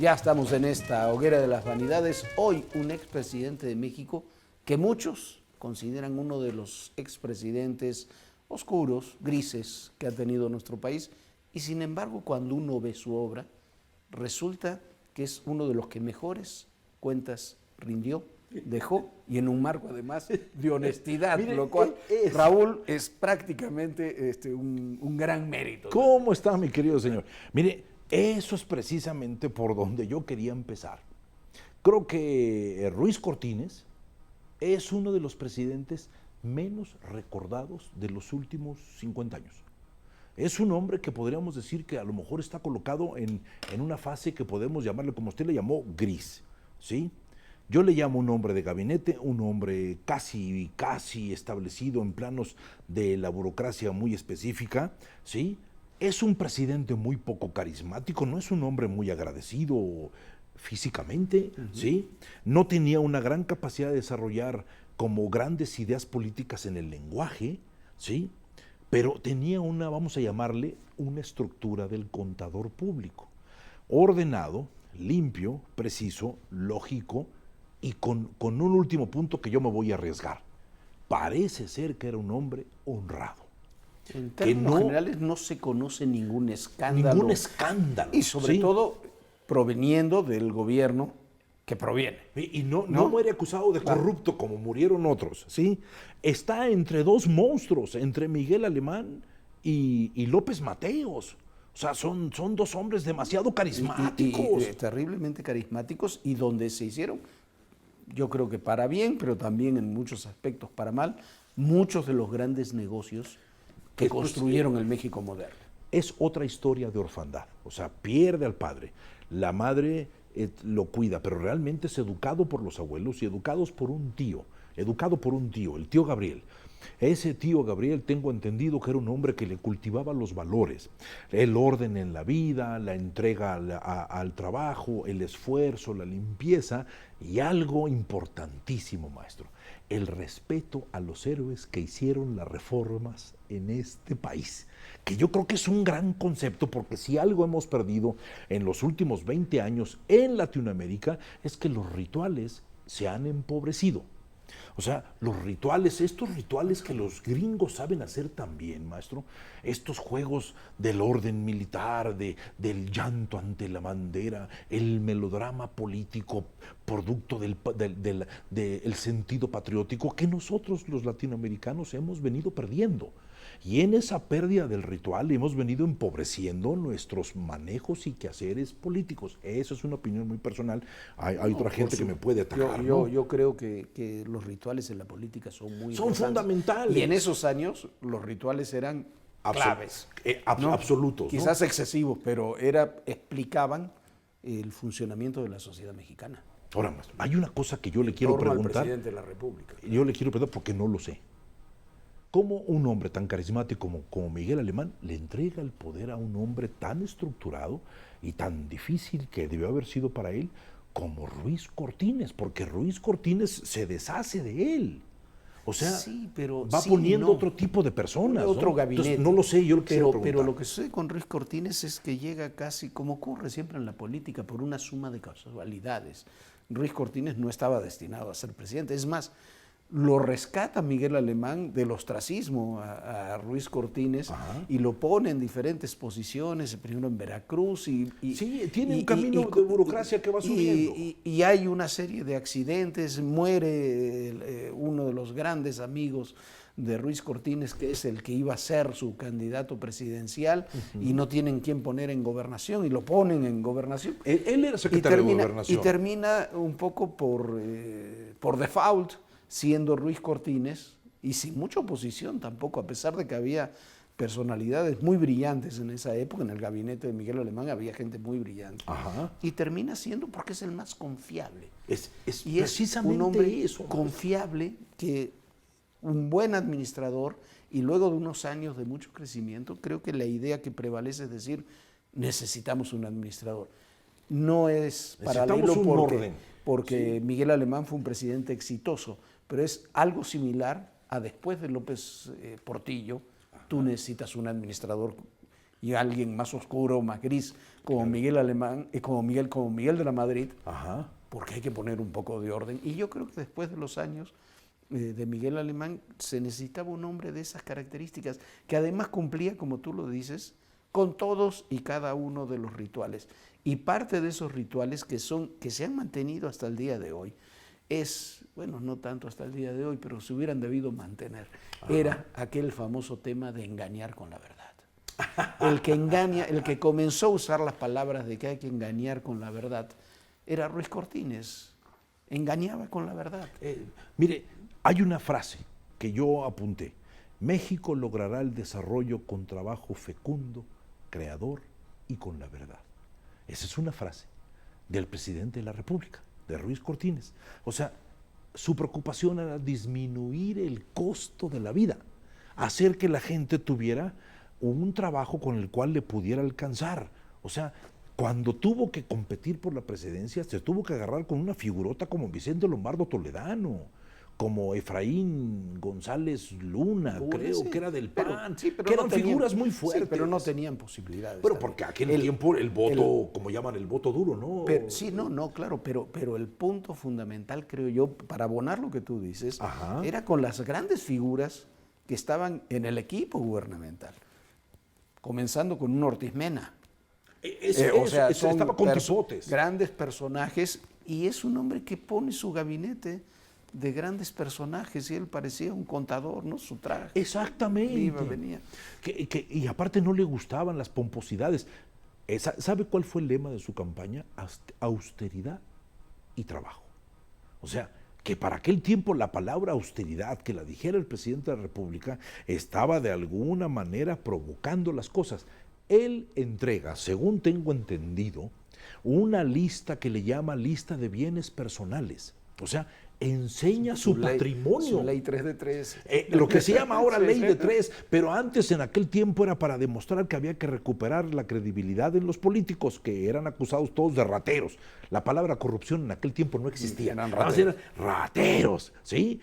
Ya estamos en esta hoguera de las vanidades. Hoy un expresidente de México que muchos consideran uno de los expresidentes oscuros, grises que ha tenido nuestro país. Y sin embargo, cuando uno ve su obra, resulta que es uno de los que mejores cuentas rindió, dejó, y en un marco además de honestidad, Mire, lo cual es... Raúl es prácticamente un gran mérito. ¿Cómo está, mi querido señor? Mire, eso es precisamente por donde yo quería empezar. Creo que Ruiz Cortines es uno de los presidentes menos recordados de los últimos 50 años. Es un hombre que podríamos decir que a lo mejor está colocado en una fase que podemos llamarle, como usted le llamó, gris, ¿sí? Yo le llamo un hombre de gabinete, un hombre casi establecido en planos de la burocracia muy específica, ¿sí? Es un presidente muy poco carismático, no es un hombre muy agradecido físicamente, ¿sí? No tenía una gran capacidad de desarrollar como grandes ideas políticas en el lenguaje, ¿sí? Pero tenía una, vamos a llamarle, una estructura del contador público, ordenado, limpio, preciso, lógico y con un último punto que yo me voy a arriesgar. Parece ser que era un hombre honrado. En términos generales no se conoce ningún escándalo. Ningún escándalo. Y sobre todo proveniendo del gobierno que proviene. Y no muere acusado de corrupto como murieron otros, ¿sí? Está entre dos monstruos, entre Miguel Alemán y López Mateos. O sea, son dos hombres demasiado carismáticos. Y terriblemente carismáticos, y donde se hicieron, yo creo que para bien, pero también en muchos aspectos para mal, muchos de los grandes negocios que construyeron el México moderno. Es otra historia de orfandad, o sea, pierde al padre. La madre lo cuida, pero realmente es educado por los abuelos y educado por un tío, el tío Gabriel. Ese tío Gabriel, tengo entendido que era un hombre que le cultivaba los valores, el orden en la vida, la entrega al trabajo, el esfuerzo, la limpieza y algo importantísimo, maestro, el respeto a los héroes que hicieron las reformas en este país, que yo creo que es un gran concepto, porque si algo hemos perdido en los últimos 20 años en Latinoamérica es que los rituales se han empobrecido. O sea, los rituales, estos rituales que los gringos saben hacer también, maestro, estos juegos del orden militar, del llanto ante la bandera, el melodrama político, producto del sentido patriótico que nosotros los latinoamericanos hemos venido perdiendo. Y en esa pérdida del ritual hemos venido empobreciendo nuestros manejos y quehaceres políticos. Eso es una opinión muy personal. Hay otra gente que me puede atacar. Yo creo que los rituales en la política son muy importantes. Fundamentales. Y en esos años los rituales eran claves. ¿no? Absolutos. Quizás ¿no? excesivos, pero explicaban el funcionamiento de la sociedad mexicana. Ahora, hay una cosa que yo le quiero preguntar. Al presidente de la República. Claro. Yo le quiero preguntar porque no lo sé. ¿Cómo un hombre tan carismático como Miguel Alemán le entrega el poder a un hombre tan estructurado y tan difícil que debió haber sido para él como Ruiz Cortines? Porque Ruiz Cortines se deshace de él. O sea, sí, pero va poniendo otro tipo de personas. Otro gabinete. Entonces, no lo sé, yo lo quisiera preguntar. Pero lo que sucede con Ruiz Cortines es que llega casi, como ocurre siempre en la política, por una suma de casualidades. Ruiz Cortines no estaba destinado a ser presidente. Es más, lo rescata Miguel Alemán del ostracismo a Ruiz Cortines. Ajá. Y lo pone en diferentes posiciones, primero en Veracruz. Sí, tiene un camino de burocracia que va subiendo. Y hay una serie de accidentes, muere uno de los grandes amigos de Ruiz Cortines, que es el que iba a ser su candidato presidencial, y no tienen quién poner en gobernación, y lo ponen en gobernación. Él era secretario de gobernación. Y termina un poco por default, siendo Ruiz Cortines, y sin mucha oposición tampoco, a pesar de que había personalidades muy brillantes en esa época. En el gabinete de Miguel Alemán había gente muy brillante. Ajá. Y termina siendo porque es el más confiable. Es precisamente un hombre confiable, que un buen administrador, y luego de unos años de mucho crecimiento, creo que la idea que prevalece es decir, necesitamos un administrador. No es paralelo porque sí. Miguel Alemán fue un presidente exitoso, pero es algo similar a después de López Portillo. Ajá. Tú necesitas un administrador y alguien más oscuro, más gris, como Miguel Alemán, como Miguel de la Madrid, Ajá. porque hay que poner un poco de orden. Y yo creo que después de los años de Miguel Alemán se necesitaba un hombre de esas características, que además cumplía, como tú lo dices, con todos y cada uno de los rituales. Y parte de esos rituales que se han mantenido hasta el día de hoy, bueno, no tanto hasta el día de hoy, pero se hubieran debido mantener, era aquel famoso tema de engañar con la verdad. El que engaña, el que comenzó a usar las palabras de que hay que engañar con la verdad, era Ruiz Cortines. Engañaba con la verdad. Mire, hay una frase que yo apunté. México logrará el desarrollo con trabajo fecundo, creador y con la verdad. Esa es una frase del presidente de la República, de Ruiz Cortines. O sea, su preocupación era disminuir el costo de la vida, hacer que la gente tuviera un trabajo con el cual le pudiera alcanzar. O sea, cuando tuvo que competir por la presidencia, se tuvo que agarrar con una figurota como Vicente Lombardo Toledano, como Efraín González Luna, creo que era del PAN, pero que no eran tenían, figuras muy fuertes. Sí, pero no tenían posibilidades. Pero porque aquel tiempo el voto, como llaman, el voto duro, ¿no? Claro, pero el punto fundamental, creo yo, para abonar lo que tú dices, era con las grandes figuras que estaban en el equipo gubernamental, comenzando con un Ortiz Mena. Estaba con tipotes. Grandes personajes, y es un hombre que pone su gabinete de grandes personajes, y él parecía un contador, ¿no? Su traje. Exactamente. Iba, venía. Y aparte no le gustaban las pomposidades. ¿Sabe cuál fue el lema de su campaña? Austeridad y trabajo. O sea, que para aquel tiempo la palabra austeridad, que la dijera el presidente de la República, estaba de alguna manera provocando las cosas. Él entrega, según tengo entendido, una lista que le llama lista de bienes personales. O sea, enseña su patrimonio. Su ley 3 de 3. Lo que se llama ahora ley de 3, pero antes en aquel tiempo era para demostrar que había que recuperar la credibilidad en los políticos, que eran acusados todos de rateros. La palabra corrupción en aquel tiempo no existía. Eran rateros. Rateros, ¿sí?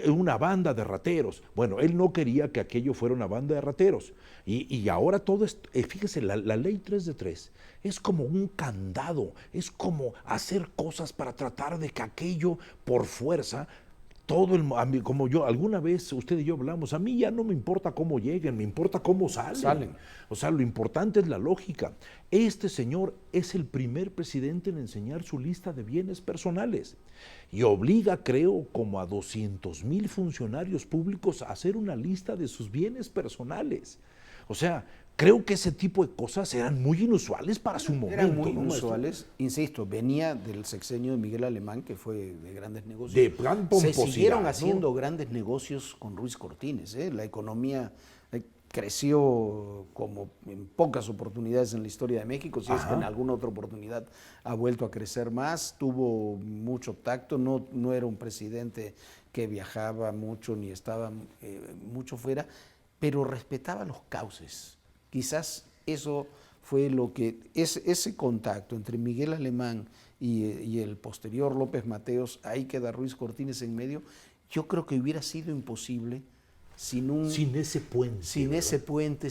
Una banda de rateros. Bueno, él no quería que aquello fuera una banda de rateros. Y ahora todo esto, fíjese, la ley 3 de 3 es como un candado, es como hacer cosas para tratar de que aquello por fuerza, como yo, alguna vez usted y yo hablamos, a mí ya no me importa cómo lleguen, me importa cómo salen. O sea, lo importante es la lógica. Este señor es el primer presidente en enseñar su lista de bienes personales y obliga, creo, como a 200,000 funcionarios públicos a hacer una lista de sus bienes personales. O sea, creo que ese tipo de cosas eran muy inusuales para su momento. Eran muy inusuales, insisto, venía del sexenio de Miguel Alemán, que fue de grandes negocios. De gran pomposidad. Se siguieron haciendo grandes negocios con Ruiz Cortines. La economía creció como en pocas oportunidades en la historia de México, si es que en alguna otra oportunidad ha vuelto a crecer más, tuvo mucho tacto, no era un presidente que viajaba mucho ni estaba mucho fuera, pero respetaba los cauces. Quizás eso fue lo que, ese contacto entre Miguel Alemán y el posterior López Mateos, ahí queda Ruiz Cortines en medio, yo creo que hubiera sido imposible sin ese puente. Sin ese puente,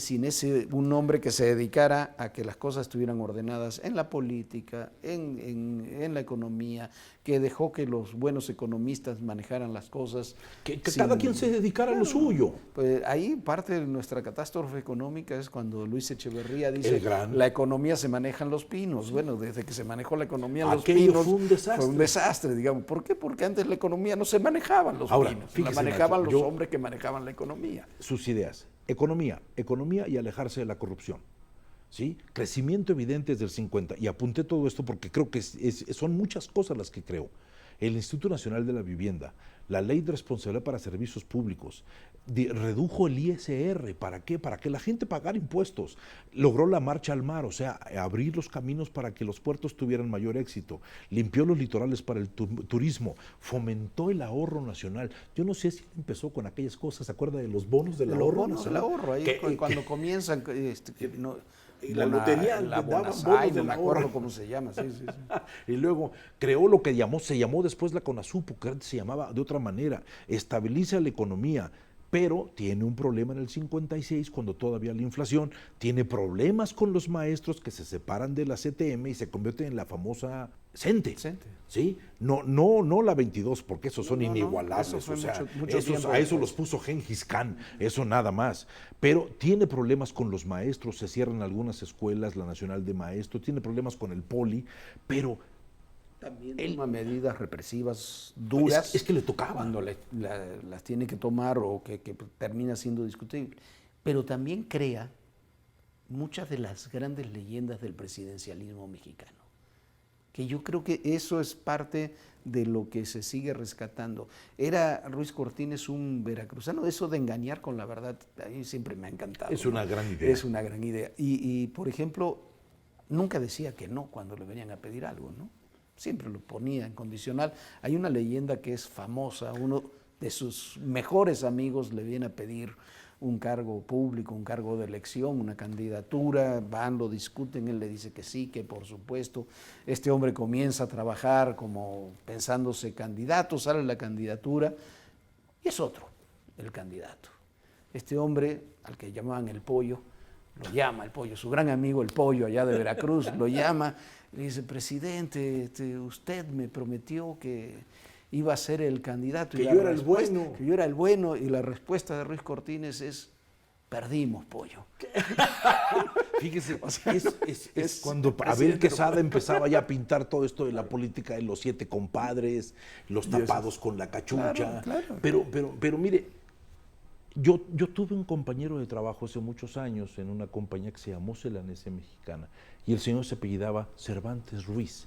un hombre que se dedicara a que las cosas estuvieran ordenadas en la política, en la economía, que dejó que los buenos economistas manejaran las cosas. Que cada quien se dedicara a lo suyo. Pues ahí parte de nuestra catástrofe económica es cuando Luis Echeverría dice, la economía se maneja en Los Pinos. Bueno, desde que se manejó la economía en Los Pinos, fue un desastre, digamos. ¿Por qué? Porque antes la economía no se manejaba en Los Pinos, la manejaban los hombres que manejaban la economía. Sus ideas, economía y alejarse de la corrupción. ¿Sí? Crecimiento evidente desde el 50, y apunté todo esto porque creo que son muchas cosas las que creo. El Instituto Nacional de la Vivienda, la Ley de Responsabilidad para Servicios Públicos, redujo el ISR, ¿para qué? Para que la gente pagara impuestos, logró la marcha al mar, o sea, abrir los caminos para que los puertos tuvieran mayor éxito, limpió los litorales para el turismo, fomentó el ahorro nacional. Yo no sé si empezó con aquellas cosas, ¿se acuerda de los bonos del ahorro nacional? Los bonos del ahorro, ahí cuando comienzan... la lotería, la Bonasay, no me acuerdo cómo se llama. Sí. Y luego creó lo que se llamó después la CONASUPO, que antes se llamaba de otra manera, estabiliza la economía, pero tiene un problema en el 56 cuando todavía la inflación, tiene problemas con los maestros que se separan de la CTM y se convierten en la famosa CENTE. ¿Sí? No la 22, porque esos son inigualables. Eso fue o sea, mucho tiempo a eso después. los puso Gengis Khan, eso nada más. Pero tiene problemas con los maestros, se cierran algunas escuelas, la Nacional de Maestros, tiene problemas con el Poli, pero también toma medidas represivas duras. Es que le tocaba. Cuando las tiene que tomar o que termina siendo discutible. Pero también crea muchas de las grandes leyendas del presidencialismo mexicano. Que yo creo que eso es parte de lo que se sigue rescatando. Era Ruiz Cortines un veracruzano, eso de engañar con la verdad, a mí siempre me ha encantado. Es una gran idea. Es una gran idea. Y, por ejemplo, nunca decía que no cuando le venían a pedir algo, ¿no? Siempre lo ponía en condicional. Hay una leyenda que es famosa, uno de sus mejores amigos le viene a pedir un cargo público, un cargo de elección, una candidatura, van, lo discuten, él le dice que sí, que por supuesto. Este hombre comienza a trabajar como pensándose candidato, sale la candidatura y es otro el candidato. Este hombre, al que llamaban el Pollo, lo llama el Pollo, su gran amigo el Pollo allá de Veracruz, lo llama y le dice: presidente, usted me prometió que iba a ser el candidato. Que yo era el bueno. Que yo era el bueno, y la respuesta de Ruiz Cortines es: perdimos, Pollo. Fíjese, o sea, es cuando Abel Quesada empezaba ya a pintar todo esto de la política de los 7 compadres, los tapados con la cachucha. Claro. Pero mire, yo tuve un compañero de trabajo hace muchos años en una compañía que se llamó Celanese Mexicana, y el señor se apellidaba Cervantes Ruiz.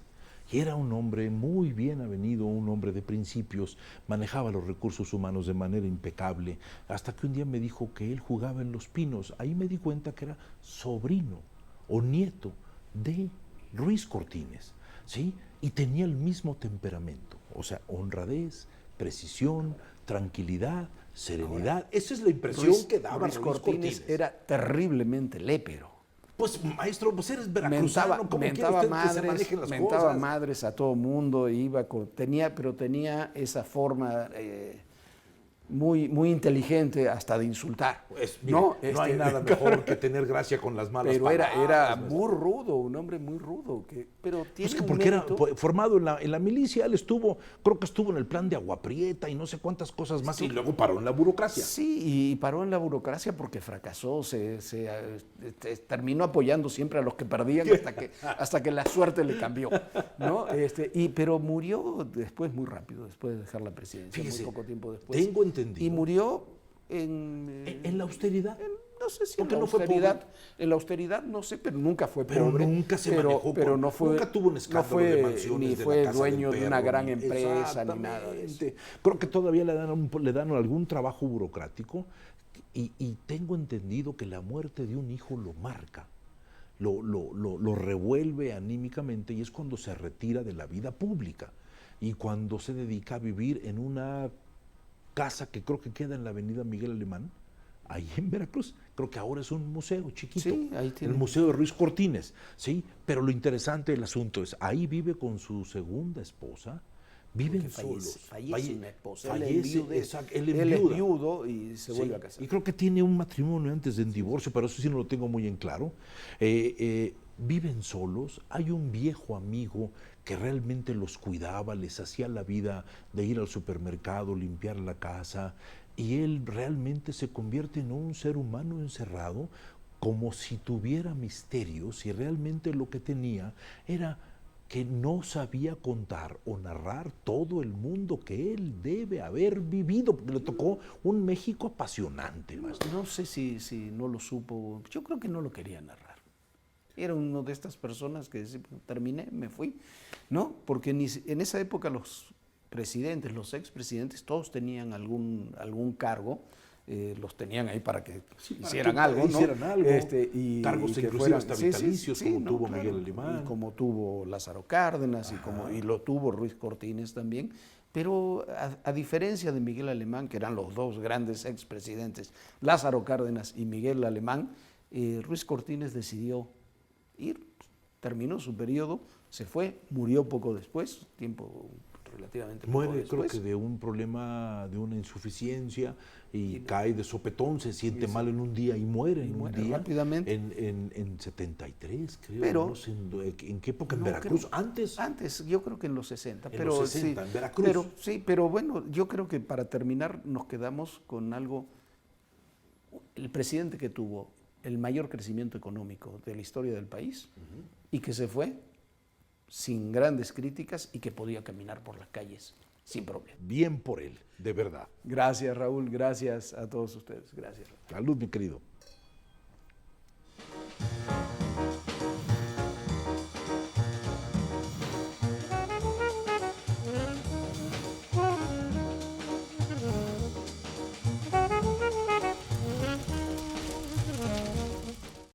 Y era un hombre muy bien avenido, un hombre de principios, manejaba los recursos humanos de manera impecable, hasta que un día me dijo que él jugaba en Los Pinos. Ahí me di cuenta que era sobrino o nieto de Ruiz Cortines, ¿sí? Y tenía el mismo temperamento, o sea, honradez, precisión, tranquilidad, serenidad. Esa es la impresión que daba Ruiz Cortines. Era terriblemente lépero. Pues, maestro, pues eres veracruzano, ¿cómo quiere usted que se manejen las cosas? Madres a todo mundo, pero tenía esa forma muy inteligente hasta de insultar. Pues, mire, no hay nada mejor que tener gracia con las malas palabras. Pero era muy rudo, un hombre muy rudo. Pero tiene pues porque era formado en la milicia, él creo que estuvo en el plan de Agua Prieta y no sé cuántas cosas más, y luego paró en la burocracia. Sí, y paró en la burocracia porque fracasó, terminó apoyando siempre a los que perdían hasta que la suerte le cambió, ¿no? Pero murió después muy rápido, después de dejar la presidencia. Fíjese, muy poco tiempo después. Tengo entendido. Y murió en la austeridad. No sé si porque no fue pobre. En la austeridad, no sé, pero nunca fue pero pobre. Nunca se manejó pero no fue, nunca tuvo un escándalo de mansiones ni de fue la Casa dueño del de una Perro, gran empresa, ni nada de eso. Creo que todavía le dan algún trabajo burocrático, y tengo entendido que la muerte de un hijo lo marca, lo revuelve anímicamente, y es cuando se retira de la vida pública y cuando se dedica a vivir en una casa que creo que queda en la avenida Miguel Alemán, ahí en Veracruz. Creo que ahora es un museo chiquito, sí, ahí tiene. El Museo de Ruiz Cortines, ¿sí? Pero lo interesante del asunto es, ahí vive con su segunda esposa, viven solos. Fallece una esposa. Él es viudo y se vuelve a casar. Y creo que tiene un matrimonio antes del divorcio, pero eso sí no lo tengo muy en claro. Viven solos, hay un viejo amigo que realmente los cuidaba, les hacía la vida de ir al supermercado, limpiar la casa, y él realmente se convierte en un ser humano encerrado, como si tuviera misterios, y realmente lo que tenía era que no sabía contar o narrar todo el mundo que él debe haber vivido, porque le tocó un México apasionante, maestro. No sé si no lo supo, yo creo que no lo quería narrar. Era uno de estas personas que terminé, me fui, ¿no? Porque en esa época los presidentes, los expresidentes, todos tenían algún cargo, los tenían ahí para que hicieran algo, ¿no? Cargos inclusive hasta vitalicios, como tuvo Miguel Alemán. Y como tuvo Lázaro Cárdenas, y lo tuvo Ruiz Cortines también. Pero a diferencia de Miguel Alemán, que eran los dos grandes expresidentes, Lázaro Cárdenas y Miguel Alemán, Ruiz Cortines decidió terminó su periodo, se fue, murió poco después, tiempo relativamente poco Muere, creo después. que de un problema, de una insuficiencia y cae de sopetón, se siente mal en un día y muere en un muere día. rápidamente. En 73, creo. Pero- no sé en qué época, en No, Veracruz, creo- antes. Antes, yo creo que en los 60. En pero los 60, sí, en Veracruz. Pero, sí, pero bueno, yo creo que para terminar nos quedamos con algo. El presidente que tuvo el mayor crecimiento económico de la historia del país y que se fue sin grandes críticas y que podía caminar por las calles sin problema. Bien por él, de verdad. Gracias, Raúl. Gracias a todos ustedes. Gracias. Salud, mi querido.